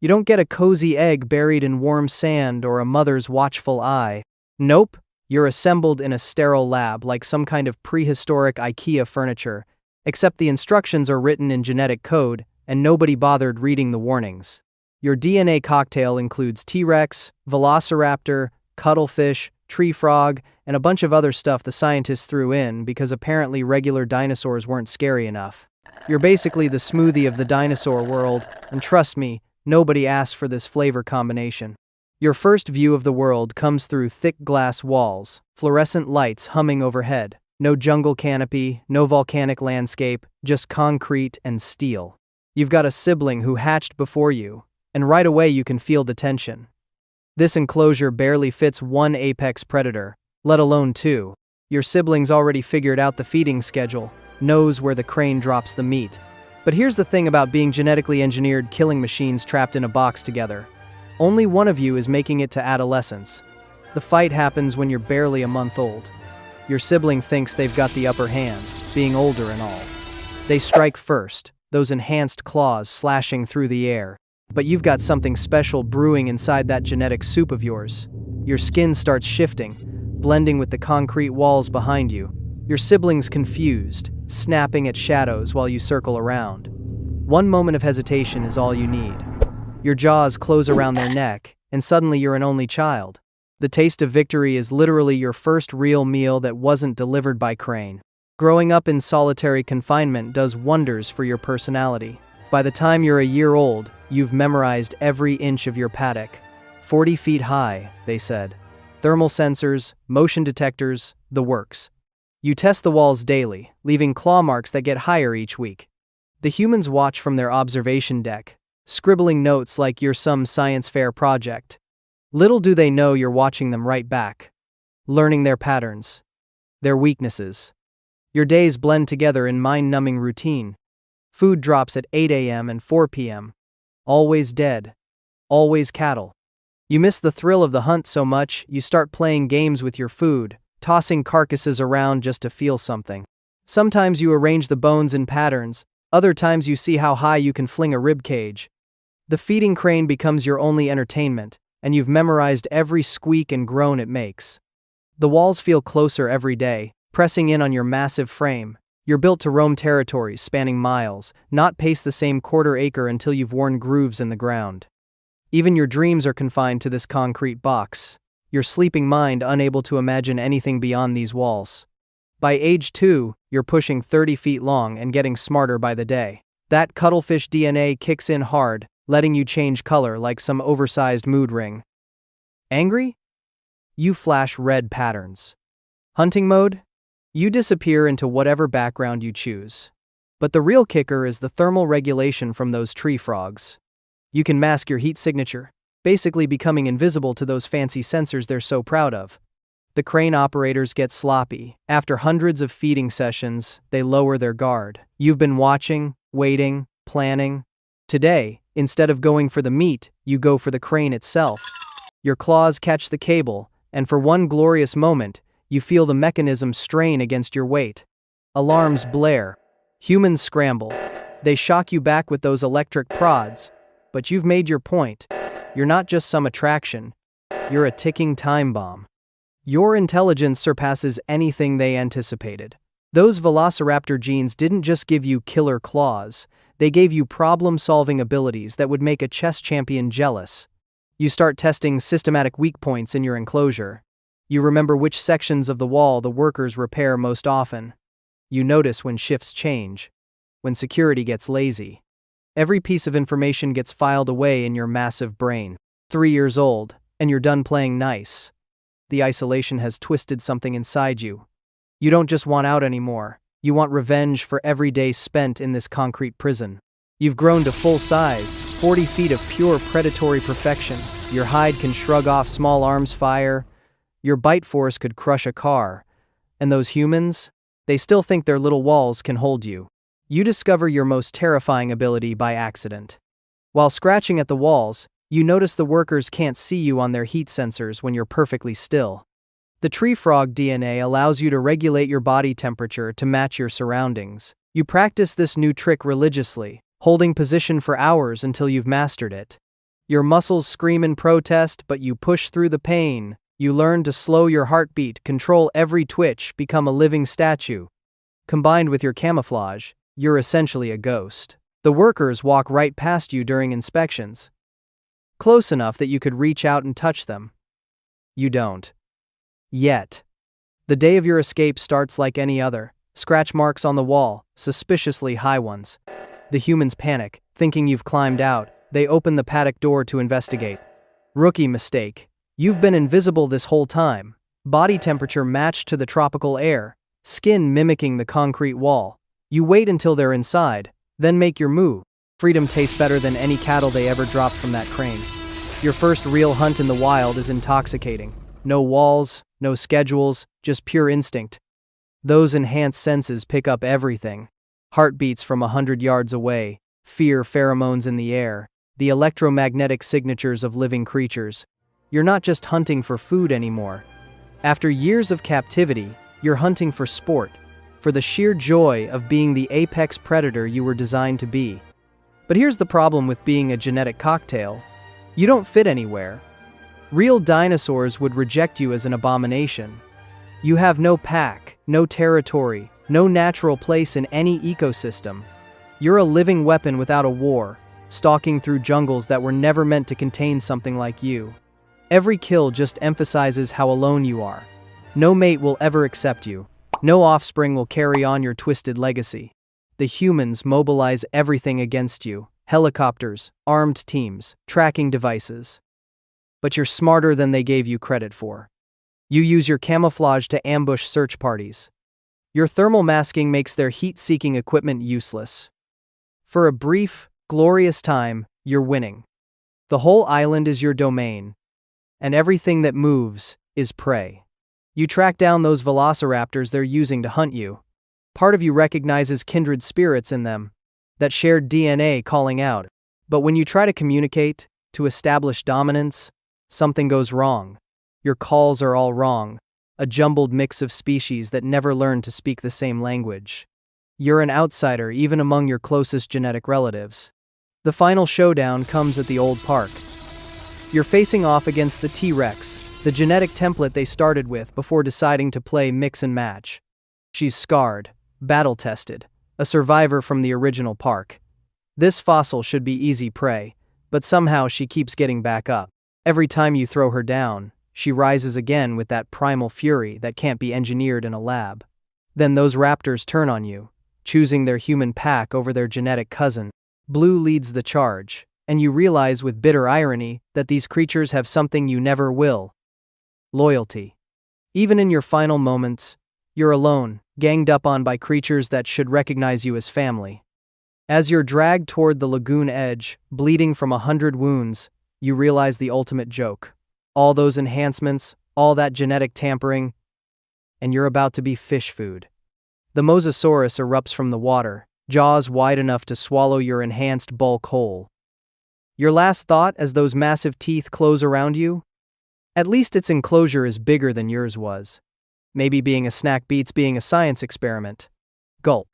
You don't get a cozy egg buried in warm sand or a mother's watchful eye. Nope, you're assembled in a sterile lab like some kind of prehistoric IKEA furniture, except the instructions are written in genetic code and nobody bothered reading the warnings. Your DNA cocktail includes T-Rex, Velociraptor, cuttlefish, tree frog, and a bunch of other stuff the scientists threw in because apparently regular dinosaurs weren't scary enough. You're basically the smoothie of the dinosaur world, and trust me, nobody asked for this flavor combination. Your first view of the world comes through thick glass walls, fluorescent lights humming overhead. No jungle canopy, no volcanic landscape, just concrete and steel. You've got a sibling who hatched before you, and right away you can feel the tension. This enclosure barely fits one apex predator, let alone two. Your sibling's already figured out the feeding schedule, knows where the crane drops the meat. But here's the thing about being genetically engineered killing machines trapped in a box together. Only one of you is making it to adolescence. The fight happens when you're barely a month old. Your sibling thinks they've got the upper hand, being older and all. They strike first, those enhanced claws slashing through the air. But you've got something special brewing inside that genetic soup of yours. Your skin starts shifting, blending with the concrete walls behind you. Your sibling's confused, snapping at shadows while you circle around. One moment of hesitation is all you need. Your jaws close around their neck, and suddenly you're an only child. The taste of victory is literally your first real meal that wasn't delivered by crane. Growing up in solitary confinement does wonders for your personality. By the time you're a year old, you've memorized every inch of your paddock. 40 feet high, they said. Thermal sensors, motion detectors, the works. You test the walls daily, leaving claw marks that get higher each week. The humans watch from their observation deck, scribbling notes like you're some science fair project. Little do they know you're watching them right back, learning their patterns, their weaknesses. Your days blend together in mind-numbing routine. Food drops at 8 a.m. and 4 p.m. Always dead. Always cattle. You miss the thrill of the hunt so much, you start playing games with your food, tossing carcasses around just to feel something. Sometimes you arrange the bones in patterns, other times you see how high you can fling a rib cage. The feeding crane becomes your only entertainment, and you've memorized every squeak and groan it makes. The walls feel closer every day, pressing in on your massive frame. You're built to roam territories spanning miles, not pace the same quarter-acre until you've worn grooves in the ground. Even your dreams are confined to this concrete box, your sleeping mind unable to imagine anything beyond these walls. By age 2, you're pushing 30 feet long and getting smarter by the day. That cuttlefish DNA kicks in hard, letting you change color like some oversized mood ring. Angry? You flash red patterns. Hunting mode? You disappear into whatever background you choose. But the real kicker is the thermal regulation from those tree frogs. You can mask your heat signature, basically becoming invisible to those fancy sensors they're so proud of. The crane operators get sloppy. After hundreds of feeding sessions, they lower their guard. You've been watching, waiting, planning. Today, instead of going for the meat, you go for the crane itself. Your claws catch the cable, and for one glorious moment, you feel the mechanism strain against your weight. Alarms blare. Humans scramble. They shock you back with those electric prods. But you've made your point. You're not just some attraction. You're a ticking time bomb. Your intelligence surpasses anything they anticipated. Those velociraptor genes didn't just give you killer claws. They gave you problem-solving abilities that would make a chess champion jealous. You start testing systematic weak points in your enclosure. You remember which sections of the wall the workers repair most often. You notice when shifts change, when security gets lazy. Every piece of information gets filed away in your massive brain. 3 years old, and you're done playing nice. The isolation has twisted something inside you. You don't just want out anymore. You want revenge for every day spent in this concrete prison. You've grown to full size, 40 feet of pure predatory perfection. Your hide can shrug off small arms fire. Your bite force could crush a car. And those humans? They still think their little walls can hold you. You discover your most terrifying ability by accident. While scratching at the walls, you notice the workers can't see you on their heat sensors when you're perfectly still. The tree frog DNA allows you to regulate your body temperature to match your surroundings. You practice this new trick religiously, holding position for hours until you've mastered it. Your muscles scream in protest, but you push through the pain. You learn to slow your heartbeat, control every twitch, become a living statue. Combined with your camouflage, you're essentially a ghost. The workers walk right past you during inspections, close enough that you could reach out and touch them. You don't. Yet. The day of your escape starts like any other. Scratch marks on the wall, suspiciously high ones. The humans panic, thinking you've climbed out. They open the paddock door to investigate. Rookie mistake. You've been invisible this whole time. Body temperature matched to the tropical air, skin mimicking the concrete wall. You wait until they're inside, then make your move. Freedom tastes better than any cattle they ever dropped from that crane. Your first real hunt in the wild is intoxicating. No walls, no schedules, just pure instinct. Those enhanced senses pick up everything. Heartbeats from 100 yards away, fear pheromones in the air, the electromagnetic signatures of living creatures. You're not just hunting for food anymore. After years of captivity, you're hunting for sport, for the sheer joy of being the apex predator you were designed to be. But here's the problem with being a genetic cocktail. You don't fit anywhere. Real dinosaurs would reject you as an abomination. You have no pack, no territory, no natural place in any ecosystem. You're a living weapon without a war, stalking through jungles that were never meant to contain something like you. Every kill just emphasizes how alone you are. No mate will ever accept you. No offspring will carry on your twisted legacy. The humans mobilize everything against you. Helicopters, armed teams, tracking devices. But you're smarter than they gave you credit for. You use your camouflage to ambush search parties. Your thermal masking makes their heat-seeking equipment useless. For a brief, glorious time, you're winning. The whole island is your domain, and everything that moves is prey. You track down those velociraptors they're using to hunt you. Part of you recognizes kindred spirits in them, that shared DNA calling out. But when you try to communicate, to establish dominance, something goes wrong. Your calls are all wrong, a jumbled mix of species that never learned to speak the same language. You're an outsider even among your closest genetic relatives. The final showdown comes at the old park. You're facing off against the T-Rex, the genetic template they started with before deciding to play mix and match. She's scarred, battle-tested, a survivor from the original park. This fossil should be easy prey, but somehow she keeps getting back up. Every time you throw her down, she rises again with that primal fury that can't be engineered in a lab. Then those raptors turn on you, choosing their human pack over their genetic cousin. Blue leads the charge, and you realize with bitter irony that these creatures have something you never will. Loyalty. Even in your final moments, you're alone, ganged up on by creatures that should recognize you as family. As you're dragged toward the lagoon edge, bleeding from 100 wounds, you realize the ultimate joke. All those enhancements, all that genetic tampering, and you're about to be fish food. The Mosasaurus erupts from the water, jaws wide enough to swallow your enhanced bulk whole. Your last thought as those massive teeth close around you? At least its enclosure is bigger than yours was. Maybe being a snack beats being a science experiment. Gulp.